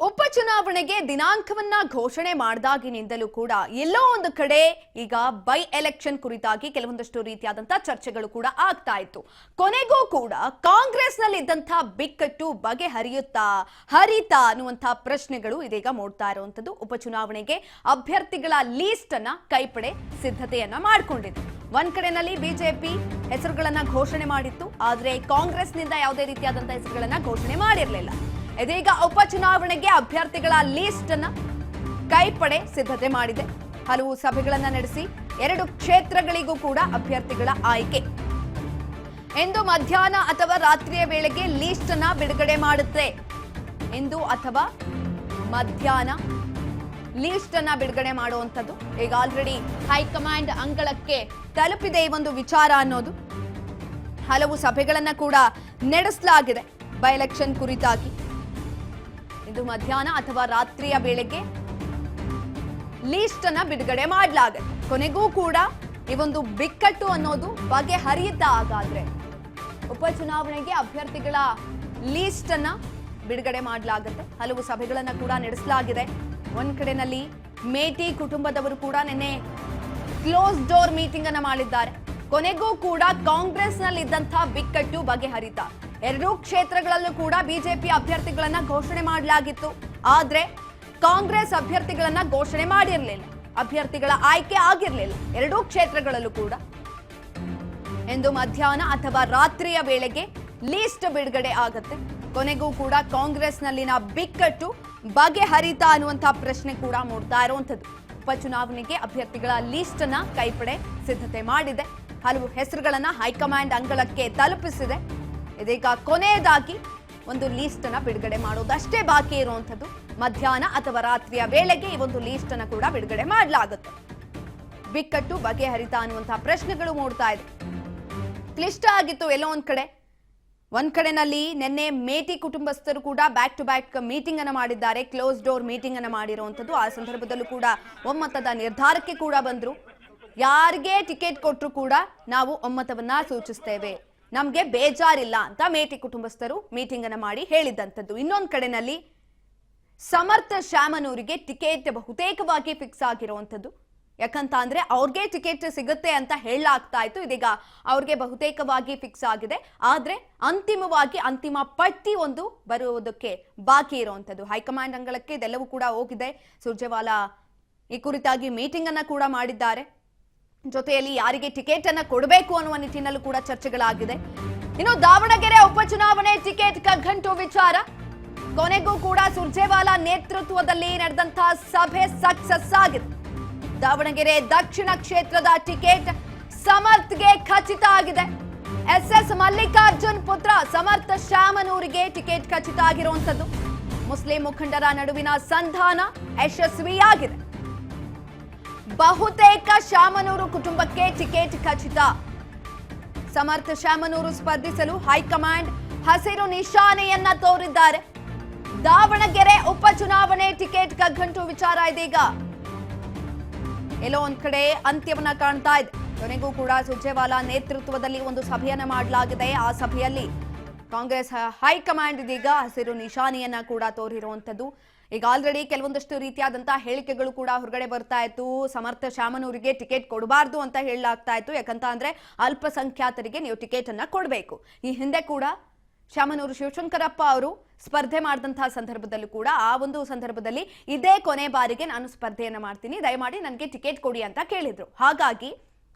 ಉಪಚುನಾವಣೆಗೆ ದಿನಾಂಕವನ್ನ ಘೋಷಣೆ ಮಾಡಿದಾಗಿನಿಂದಲೂ ಕೂಡ ಎಲ್ಲೋ ಒಂದು ಕಡೆ ಈಗ ಬೈ ಎಲೆಕ್ಷನ್ ಕುರಿತಾಗಿ ಕೆಲವೊಂದಷ್ಟು ರೀತಿಯಾದಂತಹ ಚರ್ಚೆಗಳು ಕೂಡ ಆಗ್ತಾ ಇತ್ತು. ಕೊನೆಗೂ ಕೂಡ ಕಾಂಗ್ರೆಸ್ನಲ್ಲಿ ಇದ್ದಂತಹ ಬಿಕ್ಕಟ್ಟು ಹರಿತಾ ಅನ್ನುವಂತಹ ಪ್ರಶ್ನೆಗಳು ಇದೀಗ ಮೂಡ್ತಾ ಇರುವಂತದ್ದು. ಉಪಚುನಾವಣೆಗೆ ಅಭ್ಯರ್ಥಿಗಳ ಲೀಸ್ಟ್ ಅನ್ನ ಕೈಪಡೆ ಸಿದ್ಧತೆಯನ್ನ ಮಾಡಿಕೊಂಡಿದೆ. ಒಂದ್ ಕಡೆನಲ್ಲಿ ಬಿಜೆಪಿ ಹೆಸರುಗಳನ್ನ ಘೋಷಣೆ ಮಾಡಿತ್ತು, ಆದ್ರೆ ಕಾಂಗ್ರೆಸ್ನಿಂದ ಯಾವುದೇ ರೀತಿಯಾದಂತಹ ಹೆಸರುಗಳನ್ನ ಘೋಷಣೆ ಮಾಡಿರಲಿಲ್ಲ. ಇದೀಗ ಉಪಚುನಾವಣೆಗೆ ಅಭ್ಯರ್ಥಿಗಳ ಲೀಸ್ಟ್ ಅನ್ನ ಕೈಪಡೆ ಸಿದ್ಧತೆ ಮಾಡಿದೆ. ಹಲವು ಸಭೆಗಳನ್ನ ನಡೆಸಿ 2 ಕ್ಷೇತ್ರಗಳಿಗೂ ಕೂಡ ಅಭ್ಯರ್ಥಿಗಳ ಆಯ್ಕೆ ಇಂದು ಮಧ್ಯಾಹ್ನ ಅಥವಾ ರಾತ್ರಿಯ ವೇಳೆಗೆ ಲೀಸ್ಟ್ ಅನ್ನ ಬಿಡುಗಡೆ ಮಾಡುತ್ತೆ. ಇಂದು ಅಥವಾ ಮಧ್ಯಾಹ್ನ ಲೀಸ್ಟ್ ಅನ್ನ ಬಿಡುಗಡೆ ಮಾಡುವಂತದ್ದು ಈಗ ಆಲ್ರೆಡಿ ಹೈಕಮಾಂಡ್ ಅಂಗಳಕ್ಕೆ ತಲುಪಿದೆ ಈ ಒಂದು ವಿಚಾರ ಅನ್ನೋದು. ಹಲವು ಸಭೆಗಳನ್ನ ಕೂಡ ನಡೆಸಲಾಗಿದೆ ಬೈ ಎಲೆಕ್ಷನ್ ಕುರಿತಾಗಿ. ಇಂದು ಮಧ್ಯಾಹ್ನ ಅಥವಾ ರಾತ್ರಿಯ ವೇಳೆಗೆ ಲೀಸ್ಟ್ ಅನ್ನ ಬಿಡುಗಡೆ ಮಾಡಲಾಗುತ್ತೆ. ಕೊನೆಗೂ ಕೂಡ ಈ ಒಂದು ಬಿಕ್ಕಟ್ಟು ಅನ್ನೋದು ಬಗೆಹರಿಯುತ್ತಾ ಹಾಗಾದ್ರೆ ಉಪಚುನಾವಣೆಗೆ ಅಭ್ಯರ್ಥಿಗಳ ಲೀಸ್ಟ್ ಅನ್ನ ಬಿಡುಗಡೆ ಮಾಡಲಾಗುತ್ತೆ. ಹಲವು ಸಭೆಗಳನ್ನ ಕೂಡ ನಡೆಸಲಾಗಿದೆ. ಒಂದ್ ಕಡೆನಲ್ಲಿ ಮೇಟಿ ಕುಟುಂಬದವರು ಕೂಡ ನಿನ್ನೆ ಕ್ಲೋಸ್ ಡೋರ್ ಮೀಟಿಂಗ್ ಅನ್ನ ಮಾಡಿದ್ದಾರೆ. ಕೊನೆಗೂ ಕೂಡ ಕಾಂಗ್ರೆಸ್ನಲ್ಲಿ ಇದ್ದಂತಹ ಬಿಕ್ಕಟ್ಟು ಬಗೆಹರಿತಾ 2 ಕ್ಷೇತ್ರಗಳಲ್ಲೂ ಕೂಡ ಬಿಜೆಪಿ ಅಭ್ಯರ್ಥಿಗಳನ್ನ ಘೋಷಣೆ ಮಾಡಲಾಗಿತ್ತು, ಆದ್ರೆ ಕಾಂಗ್ರೆಸ್ ಅಭ್ಯರ್ಥಿಗಳನ್ನ ಘೋಷಣೆ ಮಾಡಿರಲಿಲ್ಲ. ಅಭ್ಯರ್ಥಿಗಳ ಆಯ್ಕೆ ಆಗಿರಲಿಲ್ಲ 2 ಕ್ಷೇತ್ರಗಳಲ್ಲೂ ಕೂಡ. ಇಂದು ಮಧ್ಯಾಹ್ನ ಅಥವಾ ರಾತ್ರಿಯ ವೇಳೆಗೆ ಲೀಸ್ಟ್ ಬಿಡುಗಡೆ ಆಗುತ್ತೆ. ಕೊನೆಗೂ ಕೂಡ ಕಾಂಗ್ರೆಸ್ನಲ್ಲಿನ ಬಿಕ್ಕಟ್ಟು ಬಗೆಹರಿತಾ ಅನ್ನುವಂತಹ ಪ್ರಶ್ನೆ ಕೂಡ ಮೂಡ್ತಾ ಇರುವಂತದ್ದು. ಉಪಚುನಾವಣೆಗೆ ಅಭ್ಯರ್ಥಿಗಳ ಲೀಸ್ಟ್ ಅನ್ನ ಕೈಪಡೆ ಸಿದ್ಧತೆ ಮಾಡಿದೆ. ಹಲವು ಹೆಸರುಗಳನ್ನ ಹೈಕಮಾಂಡ್ ಅಂಗಳಕ್ಕೆ ತಲುಪಿಸಿದೆ. ಇದೀಗ ಕೊನೆಯದಾಗಿ ಒಂದು ಲೀಸ್ಟ್ ಅನ್ನ ಬಿಡುಗಡೆ ಮಾಡೋದಷ್ಟೇ ಬಾಕಿ ಇರುವಂತದ್ದು. ಮಧ್ಯಾಹ್ನ ಅಥವಾ ರಾತ್ರಿಯ ವೇಳೆಗೆ ಈ ಒಂದು ಲೀಸ್ಟ್ ಅನ್ನ ಕೂಡ ಬಿಡುಗಡೆ ಮಾಡಲಾಗುತ್ತೆ. ಬಿಕ್ಕಟ್ಟು ಬಗೆಹರಿತಾ ಅನ್ನುವಂತಹ ಪ್ರಶ್ನೆಗಳು ಮೂಡ್ತಾ ಇದೆ. ಕ್ಲಿಷ್ಟ ಆಗಿತ್ತು ಎಲ್ಲೋ ಒಂದ್ ಕಡೆನಲ್ಲಿ ನಿನ್ನೆ ಮೇಟಿ ಕುಟುಂಬಸ್ಥರು ಕೂಡ ಬ್ಯಾಕ್ ಟು ಬ್ಯಾಕ್ ಮೀಟಿಂಗ್ ಅನ್ನ ಮಾಡಿದ್ದಾರೆ, ಕ್ಲೋಸ್ ಡೋರ್ ಮೀಟಿಂಗ್ ಅನ್ನ ಮಾಡಿರುವಂತದ್ದು. ಆ ಸಂದರ್ಭದಲ್ಲೂ ಕೂಡ ಒಮ್ಮತದ ನಿರ್ಧಾರಕ್ಕೆ ಕೂಡ ಬಂದ್ರು. ಯಾರಿಗೆ ಟಿಕೆಟ್ ಕೊಟ್ಟರು ಕೂಡ ನಾವು ಒಮ್ಮತವನ್ನ ಸೂಚಿಸ್ತೇವೆ, ನಮ್ಗೆ ಬೇಜಾರಿಲ್ಲ ಅಂತ ಮೇಟಿ ಕುಟುಂಬಸ್ಥರು ಮೀಟಿಂಗ್ ಅನ್ನ ಮಾಡಿ ಹೇಳಿದಂಥದ್ದು. ಇನ್ನೊಂದ್ ಕಡೆನಲ್ಲಿ ಸಮರ್ಥ ಶಾಮನೂರಿಗೆ ಟಿಕೆಟ್ ಬಹುತೇಕವಾಗಿ ಫಿಕ್ಸ್ ಆಗಿರುವಂತದ್ದು. ಯಾಕಂತ ಅಂದ್ರೆ ಅವ್ರಿಗೆ ಟಿಕೆಟ್ ಸಿಗುತ್ತೆ ಅಂತ ಹೇಳಲಾಗ್ತಾ ಇತ್ತು. ಇದೀಗ ಅವ್ರಿಗೆ ಬಹುತೇಕವಾಗಿ ಫಿಕ್ಸ್ ಆಗಿದೆ. ಆದ್ರೆ ಅಂತಿಮ ಪಟ್ಟಿ ಒಂದು ಬರುವುದಕ್ಕೆ ಬಾಕಿ ಇರುವಂತದ್ದು. ಹೈಕಮಾಂಡ್ ಅಂಗಳಕ್ಕೆ ಇದೆಲ್ಲವೂ ಕೂಡ ಹೋಗಿದೆ. ಸುರ್ಜೇವಾಲಾ ಈ ಕುರಿತಾಗಿ ಮೀಟಿಂಗ್ ಅನ್ನ ಕೂಡ ಮಾಡಿದ್ದಾರೆ. ಜೊತೆಯಲ್ಲಿ ಯಾರಿಗೆ ಟಿಕೆಟ್ ಅನ್ನ ಕೊಡಬೇಕು ಅನ್ನುವ ನಿಟ್ಟಿನಲ್ಲೂ ಕೂಡ ಚರ್ಚೆಗಳಾಗಿದೆ. ಇನ್ನು ದಾವಣಗೆರೆ ಉಪಚುನಾವಣೆ ಟಿಕೆಟ್ ಕಗ್ಗಂಟು ವಿಚಾರ. ಕೊನೆಗೂ ಕೂಡ ಸುರ್ಜೇವಾಲಾ ನೇತೃತ್ವದಲ್ಲಿ ನಡೆದಂತಹ ಸಭೆ ಸಕ್ಸಸ್ ಆಗಿದೆ. ದಾವಣಗೆರೆ ದಕ್ಷಿಣ ಕ್ಷೇತ್ರದ ಟಿಕೆಟ್ ಸಮರ್ಥ್ಗೆ ಖಚಿತ ಆಗಿದೆ. ಎಸ್ ಮಲ್ಲಿಕಾರ್ಜುನ್ ಪುತ್ರ ಸಮರ್ಥ ಶಾಮನೂರಿಗೆ ಟಿಕೆಟ್ ಖಚಿತ ಆಗಿರುವಂತದ್ದು. ಮುಸ್ಲಿಂ ಮುಖಂಡರ ನಡುವಿನ ಸಂಧಾನ ಯಶಸ್ವಿಯಾಗಿದೆ. ಬಹುತೇಕ ಶಾಮನೂರು ಕುಟುಂಬಕ್ಕೆ ಟಿಕೆಟ್ ಖಚಿತ. ಸಮರ್ಥ ಶಾಮನೂರು ಸ್ಪರ್ಧಿಸಲು ಹೈಕಮಾಂಡ್ ಹಸಿರು ನಿಶಾನೆಯನ್ನ ತೋರಿದ್ದಾರೆ. ದಾವಣಗೆರೆ ಉಪಚುನಾವಣೆ ಟಿಕೆಟ್ ಕಗ್ಗಂಟು ವಿಚಾರ ಇದೀಗ ಎಲ್ಲೋ ಒಂದ್ ಕಡೆ ಅಂತ್ಯವನ್ನ ಕಾಣ್ತಾ ಇದೆ. ಕೊನೆಗೂ ಕೂಡ ಸುರ್ಜೇವಾಲಾ ನೇತೃತ್ವದಲ್ಲಿ ಒಂದು ಸಭೆಯನ್ನ ಮಾಡಲಾಗಿದೆ. ಆ ಸಭೆಯಲ್ಲಿ ಕಾಂಗ್ರೆಸ್ ಹೈಕಮಾಂಡ್ ಇದೀಗ ಹಸಿರು ನಿಶಾನೆಯನ್ನ ಕೂಡ ತೋರಿರುವಂತದ್ದು. ಈಗ ಆಲ್ರೆಡಿ ಕೆಲವೊಂದಷ್ಟು ರೀತಿಯಾದಂತಹ ಹೇಳಿಕೆಗಳು ಕೂಡ ಹೊರಗಡೆ ಬರ್ತಾ ಇತ್ತು. ಸಮರ್ಥ ಶಾಮನೂರಿಗೆ ಟಿಕೆಟ್ ಕೊಡಬಾರ್ದು ಅಂತ ಹೇಳಲಾಗ್ತಾ ಇತ್ತು. ಯಾಕಂತ ಅಂದ್ರೆ ಅಲ್ಪಸಂಖ್ಯಾತರಿಗೆ ನೀವು ಟಿಕೆಟ್ ಅನ್ನ ಕೊಡಬೇಕು. ಈ ಹಿಂದೆ ಕೂಡ ಶಾಮನೂರು ಶಿವಶಂಕರಪ್ಪ ಅವರು ಸ್ಪರ್ಧೆ ಮಾಡಿದಂತಹ ಸಂದರ್ಭದಲ್ಲೂ ಕೂಡ ಆ ಒಂದು ಸಂದರ್ಭದಲ್ಲಿ ಇದೇ ಕೊನೆ ಬಾರಿಗೆ ನಾನು ಸ್ಪರ್ಧೆಯನ್ನ ಮಾಡ್ತೀನಿ, ದಯಮಾಡಿ ನನಗೆ ಟಿಕೆಟ್ ಕೊಡಿ ಅಂತ ಕೇಳಿದ್ರು. ಹಾಗಾಗಿ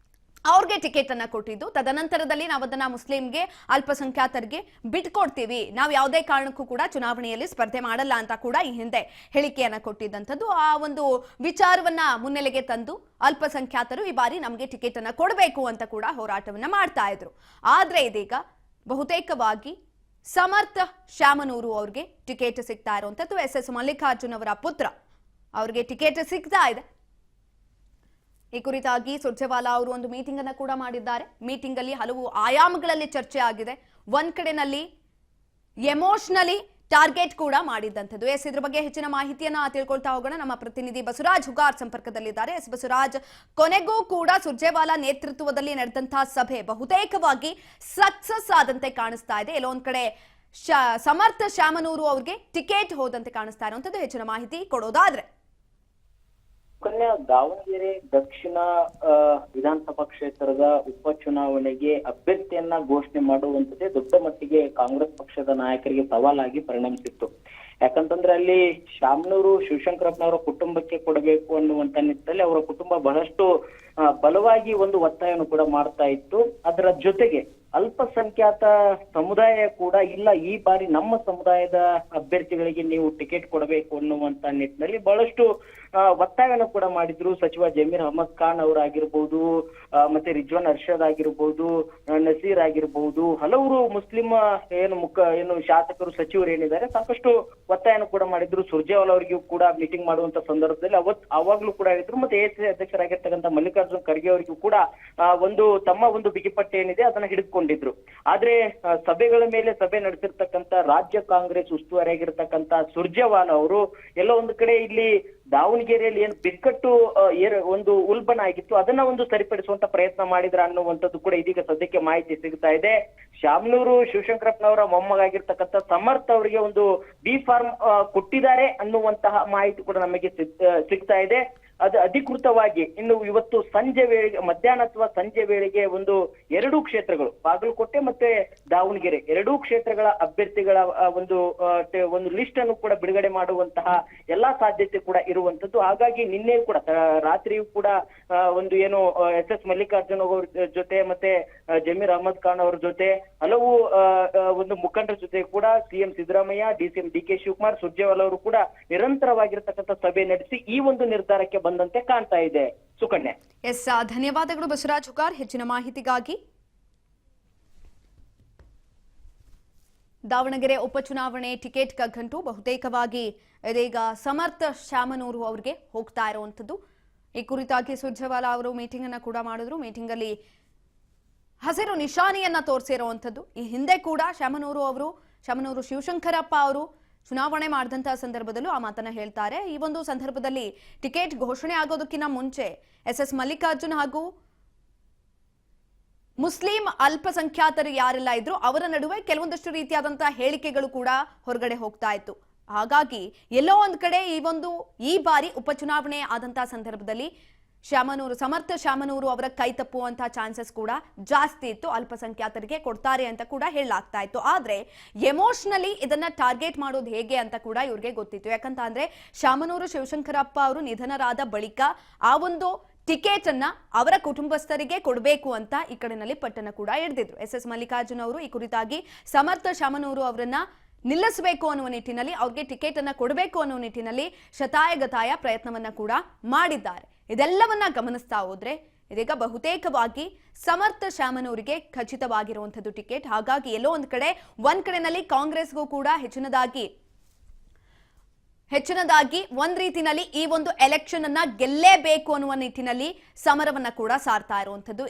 ಅವ್ರಿಗೆ ಟಿಕೆಟ್ ಅನ್ನ ಕೊಟ್ಟಿದ್ದು. ತದನಂತರದಲ್ಲಿ ನಾವು ಅದನ್ನ ಮುಸ್ಲಿಂಗೆ ಅಲ್ಪಸಂಖ್ಯಾತರಿಗೆ ಬಿಟ್ಕೊಡ್ತೀವಿ, ನಾವು ಯಾವುದೇ ಕಾರಣಕ್ಕೂ ಕೂಡ ಚುನಾವಣೆಯಲ್ಲಿ ಸ್ಪರ್ಧೆ ಮಾಡಲ್ಲ ಅಂತ ಕೂಡ ಈ ಹಿಂದೆ ಹೇಳಿಕೆಯನ್ನ ಕೊಟ್ಟಿದ್ದಂಥದ್ದು. ಆ ಒಂದು ವಿಚಾರವನ್ನ ಮುನ್ನೆಲೆಗೆ ತಂದು ಅಲ್ಪಸಂಖ್ಯಾತರು ಈ ಬಾರಿ ನಮಗೆ ಟಿಕೆಟ್ ಅನ್ನ ಕೊಡಬೇಕು ಅಂತ ಕೂಡ ಹೋರಾಟವನ್ನ ಮಾಡ್ತಾ ಇದ್ರು. ಆದ್ರೆ ಇದೀಗ ಬಹುತೇಕವಾಗಿ ಸಮರ್ಥ ಶಾಮನೂರು ಅವ್ರಿಗೆ ಟಿಕೆಟ್ ಸಿಗ್ತಾ ಇರುವಂತದ್ದು. ಎಸ್ ಮಲ್ಲಿಕಾರ್ಜುನ್ ಅವರ ಪುತ್ರ ಅವ್ರಿಗೆ ಟಿಕೆಟ್ ಸಿಗ್ತಾ ಇದೆ. ಈ ಕುರಿತಾಗಿ ಸುರ್ಜೇವಾಲಾ ಅವರು ಒಂದು ಮೀಟಿಂಗ್ ಅನ್ನ ಕೂಡ ಮಾಡಿದ್ದಾರೆ. ಮೀಟಿಂಗ್ ಅಲ್ಲಿ ಹಲವು ಆಯಾಮಗಳಲ್ಲಿ ಚರ್ಚೆ ಆಗಿದೆ. ಒಂದ್ ಕಡೆನಲ್ಲಿ ಎಮೋಷನಲಿ ಟಾರ್ಗೆಟ್ ಕೂಡ ಮಾಡಿದಂಥದ್ದು. ಇದ್ರ ಬಗ್ಗೆ ಹೆಚ್ಚಿನ ಮಾಹಿತಿಯನ್ನ ತಿಳ್ಕೊಳ್ತಾ ಹೋಗೋಣ. ನಮ್ಮ ಪ್ರತಿನಿಧಿ ಬಸವರಾಜ್ ಹುಗಾರ್ ಸಂಪರ್ಕದಲ್ಲಿದ್ದಾರೆ. ಬಸವರಾಜ್, ಕೊನೆಗೂ ಕೂಡ ಸುರ್ಜೇವಾಲಾ ನೇತೃತ್ವದಲ್ಲಿ ನಡೆದಂತಹ ಸಭೆ ಬಹುತೇಕವಾಗಿ ಸಕ್ಸಸ್ ಆದಂತೆ ಕಾಣಿಸ್ತಾ ಇದೆ. ಎಲ್ಲೊಂದ್ ಕಡೆ ಸಮರ್ಥ ಶಾಮನೂರು ಅವ್ರಿಗೆ ಟಿಕೆಟ್ ಹೋದಂತೆ ಕಾಣಿಸ್ತಾ ಇರುವಂತದ್ದು. ಹೆಚ್ಚಿನ ಮಾಹಿತಿ ಕೊಡೋದಾದ್ರೆ ಕನ್ಯಾ, ದಾವಣಗೆರೆ ದಕ್ಷಿಣ ವಿಧಾನಸಭಾ ಕ್ಷೇತ್ರದ ಉಪಚುನಾವಣೆಗೆ ಅಭ್ಯರ್ಥಿಯನ್ನ ಘೋಷಣೆ ಮಾಡುವಂತದ್ದೇ ದೊಡ್ಡ ಮಟ್ಟಿಗೆ ಕಾಂಗ್ರೆಸ್ ಪಕ್ಷದ ನಾಯಕರಿಗೆ ಸವಾಲಾಗಿ ಪರಿಣಮಿಸಿತ್ತು. ಯಾಕಂತಂದ್ರೆ ಅಲ್ಲಿ ಶಾಮನೂರು ಶಿವಶಂಕರಪ್ಪನವರ ಕುಟುಂಬಕ್ಕೆ ಕೊಡಬೇಕು ಅನ್ನುವಂತ ನಿಟ್ಟಿನಲ್ಲಿ ಅವರ ಕುಟುಂಬ ಬಹಳಷ್ಟು ಬಲವಾಗಿ ಒಂದು ಒತ್ತಾಯವನ್ನು ಕೂಡ ಮಾಡ್ತಾ ಇತ್ತು. ಅದರ ಜೊತೆಗೆ ಅಲ್ಪಸಂಖ್ಯಾತ ಸಮುದಾಯ ಕೂಡ ಇಲ್ಲ, ಈ ಬಾರಿ ನಮ್ಮ ಸಮುದಾಯದ ಅಭ್ಯರ್ಥಿಗಳಿಗೆ ನೀವು ಟಿಕೆಟ್ ಕೊಡಬೇಕು ಅನ್ನುವಂತ ನಿಟ್ಟಿನಲ್ಲಿ ಬಹಳಷ್ಟು ಒತ್ತಾಯವನ್ನು ಕೂಡ ಮಾಡಿದ್ರು. ಸಚಿವ ಜಮೀರ್ ಅಹಮದ್ ಖಾನ್ ಅವರಾಗಿರ್ಬೋದು, ಮತ್ತೆ ರಿಜ್ವಾನ್ ಅರ್ಷದ್ ಆಗಿರ್ಬೋದು, ನಸೀರ್ ಆಗಿರ್ಬೋದು, ಹಲವರು ಮುಸ್ಲಿಂ ಏನು ಶಾಸಕರು ಸಚಿವರು ಏನಿದ್ದಾರೆ ಸಾಕಷ್ಟು ಒತ್ತಾಯನ ಕೂಡ ಮಾಡಿದ್ರು. ಸುರ್ಜೇವಾಲಾ ಅವರಿಗೂ ಕೂಡ ಮೀಟಿಂಗ್ ಮಾಡುವಂತ ಸಂದರ್ಭದಲ್ಲಿ ಅವಾಗ್ಲೂ ಕೂಡ ಹೇಳಿದ್ರು. ಮತ್ತೆ ಎಐಸಿಸಿ ಅಧ್ಯಕ್ಷರಾಗಿರ್ತಕ್ಕಂಥ ಮಲ್ಲಿಕಾರ್ಜುನ್ ಖರ್ಗೆ ಅವರಿಗೂ ಕೂಡ ತಮ್ಮ ಒಂದು ಬಿಗಿಪಟ್ಟೆ ಏನಿದೆ ಅದನ್ನ ಹಿಡಿದುಕೊಂಡಿದ್ರು. ಆದ್ರೆ ಸಭೆಗಳ ಮೇಲೆ ಸಭೆ ನಡೆಸಿರ್ತಕ್ಕಂಥ ರಾಜ್ಯ ಕಾಂಗ್ರೆಸ್ ಉಸ್ತುವಾರಿಯಾಗಿರ್ತಕ್ಕಂಥ ಸುರ್ಜೇವಾಲಾ ಅವರು ಎಲ್ಲೋ ಒಂದು ಕಡೆ ಇಲ್ಲಿ ದಾವಣಗೆರೆಯಲ್ಲಿ ಏನು ಬಿಕ್ಕಟ್ಟು ಒಂದು ಉಲ್ಬಣ ಆಗಿತ್ತು ಅದನ್ನ ಒಂದು ಸರಿಪಡಿಸುವಂತ ಪ್ರಯತ್ನ ಮಾಡಿದ್ರ ಅನ್ನುವಂಥದ್ದು ಕೂಡ ಇದೀಗ ಸದ್ಯಕ್ಕೆ ಮಾಹಿತಿ ಸಿಗ್ತಾ ಇದೆ. ಶಾಮನೂರು ಶಿವಶಂಕರಪ್ಪನವರ ಮೊಮ್ಮಗಾಗಿರ್ತಕ್ಕಂಥ ಸಮರ್ಥ ಅವರಿಗೆ ಒಂದು ಬಿ ಫಾರ್ಮ್ ಕೊಟ್ಟಿದ್ದಾರೆ ಅನ್ನುವಂತಹ ಮಾಹಿತಿ ಕೂಡ ನಮಗೆ ಸಿಗ್ತಾ ಇದೆ. ಅದು ಅಧಿಕೃತವಾಗಿ ಇನ್ನು ಇವತ್ತು ಸಂಜೆ ವೇಳೆಗೆ, ಮಧ್ಯಾಹ್ನ ಅಥವಾ ಸಂಜೆ ವೇಳೆಗೆ ಎರಡೂ ಕ್ಷೇತ್ರಗಳು ಬಾಗಲಕೋಟೆ ಮತ್ತೆ ದಾವಣಗೆರೆ ಎರಡೂ ಕ್ಷೇತ್ರಗಳ ಅಭ್ಯರ್ಥಿಗಳ ಒಂದು ಲಿಸ್ಟ್ ಅನ್ನು ಕೂಡ ಬಿಡುಗಡೆ ಮಾಡುವಂತಹ ಎಲ್ಲಾ ಸಾಧ್ಯತೆ ಕೂಡ ಇರುವಂತದ್ದು. ಹಾಗಾಗಿ ನಿನ್ನೆ ಕೂಡ ರಾತ್ರಿಯೂ ಕೂಡ ಎಸ್ ಮಲ್ಲಿಕಾರ್ಜುನ್ ಅವರ ಜೊತೆ ಮತ್ತೆ ಜಮೀರ್ ಅಹಮದ್ ಖಾನ್ ಅವರ ಜೊತೆ ಹಲವು ಮುಖಂಡರ ಜೊತೆ ಕೂಡ CM Siddaramaiah, DCM DK Shivakumar, Surjewala ಅವರು ಕೂಡ ನಿರಂತರವಾಗಿರ್ತಕ್ಕಂಥ ಸಭೆ ನಡೆಸಿ ಈ ಒಂದು ನಿರ್ಧಾರಕ್ಕೆ ಬಂದಂತೆ ಕಾಣ್ತಾ ಇದೆ. ಸುಕನ್ಯಾ, ಎಸ್, ಧನ್ಯವಾದಗಳು ಬಸವರಾಜ್ ಹುಕಾರ್ ಹೆಚ್ಚಿನ ಮಾಹಿತಿಗಾಗಿ. ದಾವಣಗೆರೆ ಉಪಚುನಾವಣೆ ಟಿಕೆಟ್ ಕಗ್ಗಂಟು ಬಹುತೇಕವಾಗಿ ಇದೀಗ ಸಮರ್ಥ ಶಾಮನೂರು ಅವರಿಗೆ ಹೋಗ್ತಾ ಇರುವಂತದ್ದು. ಈ ಕುರಿತಾಗಿ ಸುರ್ಜೇವಾಲಾ ಅವರು ಮೀಟಿಂಗ್ ಅನ್ನ ಕೂಡ ಮಾಡಿದ್ರು. ಮೀಟಿಂಗ್ ಅಲ್ಲಿ ಹಸಿರು ನಿಶಾನೆಯನ್ನ ತೋರಿಸಿರುವಂತದ್ದು. ಈ ಹಿಂದೆ ಕೂಡ ಶಾಮನೂರು ಶಿವಶಂಕರಪ್ಪ ಅವರು ಚುನಾವಣೆ ಮಾಡಿದಂತಹ ಸಂದರ್ಭದಲ್ಲೂ ಆ ಮಾತನ್ನ ಹೇಳ್ತಾರೆ. ಈ ಒಂದು ಸಂದರ್ಭದಲ್ಲಿ ಟಿಕೆಟ್ ಘೋಷಣೆ ಆಗೋದಕ್ಕಿಂತ ಮುಂಚೆ ಎಸ್ ಮಲ್ಲಿಕಾರ್ಜುನ್ ಹಾಗೂ ಮುಸ್ಲಿಂ ಅಲ್ಪಸಂಖ್ಯಾತರು ಯಾರೆಲ್ಲ ಇದ್ರು ಅವರ ನಡುವೆ ಕೆಲವೊಂದಷ್ಟು ರೀತಿಯಾದಂತಹ ಹೇಳಿಕೆಗಳು ಕೂಡ ಹೊರಗಡೆ ಹೋಗ್ತಾ ಇತ್ತು. ಹಾಗಾಗಿ ಎಲ್ಲೋ ಒಂದ್ ಕಡೆ ಈ ಬಾರಿ ಉಪಚುನಾವಣೆ ಆದಂತಹ ಸಂದರ್ಭದಲ್ಲಿ ಸಮರ್ಥ ಶಾಮನೂರು ಅವರ ಕೈ ತಪ್ಪುವಂತಹ ಚಾನ್ಸಸ್ ಕೂಡ ಜಾಸ್ತಿ ಇತ್ತು. ಅಲ್ಪಸಂಖ್ಯಾತರಿಗೆ ಕೊಡ್ತಾರೆ ಅಂತ ಕೂಡ ಹೇಳಲಾಗ್ತಾ ಇತ್ತು. ಆದ್ರೆ ಎಮೋಷನಲಿ ಇದನ್ನ ಟಾರ್ಗೆಟ್ ಮಾಡೋದು ಹೇಗೆ ಅಂತ ಕೂಡ ಇವ್ರಿಗೆ ಗೊತ್ತಿತ್ತು. ಯಾಕಂತ ಅಂದ್ರೆ ಶಾಮನೂರು ಶಿವಶಂಕರಪ್ಪ ಅವರು ನಿಧನರಾದ ಬಳಿಕ ಆ ಒಂದು ಟಿಕೆಟ್ ಅನ್ನ ಅವರ ಕುಟುಂಬಸ್ಥರಿಗೆ ಕೊಡಬೇಕು ಅಂತ ಈ ಕಡೆನಲ್ಲಿ ಪಟ್ಟಣ ಕೂಡ ಹಿಡಿದಿದ್ರು. ಎಸ್ ಮಲ್ಲಿಕಾರ್ಜುನ್ ಅವರು ಈ ಕುರಿತಾಗಿ ಸಮರ್ಥ ಶಾಮನೂರು ಅವರನ್ನ ನಿಲ್ಲಿಸಬೇಕು ಅನ್ನುವ ನಿಟ್ಟಿನಲ್ಲಿ, ಅವ್ರಿಗೆ ಟಿಕೆಟ್ ಅನ್ನ ಕೊಡಬೇಕು ಅನ್ನುವ ನಿಟ್ಟಿನಲ್ಲಿ ಶತಾಯಗತಾಯ ಪ್ರಯತ್ನವನ್ನ ಕೂಡ ಮಾಡಿದ್ದಾರೆ. ಇದೆಲ್ಲವನ್ನ ಗಮನಿಸ್ತಾ ಹೋದ್ರೆ ಇದೀಗ ಬಹುತೇಕವಾಗಿ ಸಮರ್ಥ ಶಾಮನೂರಿಗೆ ಖಚಿತವಾಗಿರುವಂತದ್ದು ಟಿಕೆಟ್. ಹಾಗಾಗಿ ಎಲ್ಲೋ ಒಂದ್ ಕಡೆನಲ್ಲಿ ಕಾಂಗ್ರೆಸ್ಗೂ ಕೂಡ ಹೆಚ್ಚಿನದಾಗಿ ಒಂದ್ ರೀತಿನಲ್ಲಿ ಈ ಒಂದು ಎಲೆಕ್ಷನ್ ಅನ್ನ ಗೆಲ್ಲೇಬೇಕು ಅನ್ನುವ ನಿಟ್ಟಿನಲ್ಲಿ ಸಮರವನ್ನ ಕೂಡ ಸಾರ್ತಾ ಇರುವಂತದ್ದು.